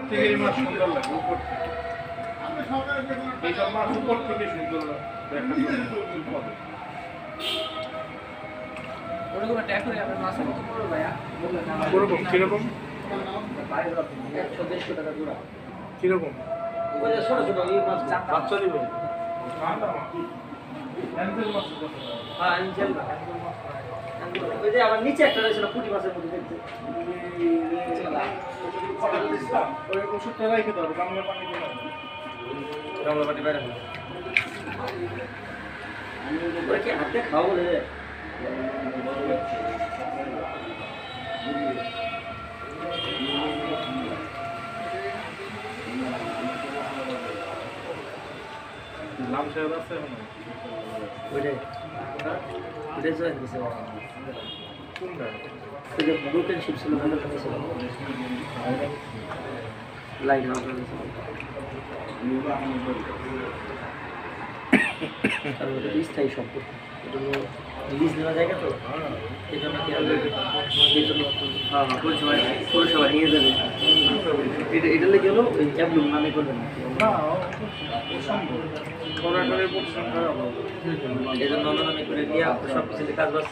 থেকে এই মাছ সুন্দর লাগে উপর থেকে এইসব মাছ উপর থেকে সুন্দর লাগে ওরকম ট্যাগ করে আমরা মাছ কত বড় ভাইয়া কিরকম কিরকম বাইরে 100-150 টাকা জোড়া কিরকম ওই যে ছোট ছোট এই মাছ বাচ্চা দিবে অ্যাঞ্জেল মাছ কত হ্যাঁ অ্যাঞ্জেল ওই যে আবার নিচে একটা রয়েছে পুঁটি মাছের মধ্যে দেখতে ওই ওষুধটা রেখে দাও গামলা পানি দিয়ে গামলা পানি বাইরে ওরা কি হাতে খাওয়া বলে নাম শেয়ার আছে ওইটাই ওইটাই জয়েন দিছে কোনটা ওই যে ব্রোকেন শিপ ছিল ওটা তো ছিল লাইট আউট হয়ে গেছে আর ওটা স্থায়ী সম্পর্ক এটা রিলিজ নেওয়া জায়গা তো এই জন্য কি হবে এই জন্য হ্যাঁ পরিষেবা নিয়ে যাবে এটা লেগে হলো ওই অ্যাবলুম নামে করবেন না অসম্ভব করাটারে পছন্দ হয় এই জন্য নামে করে নিয়ে সব কিছু কাজ বাজ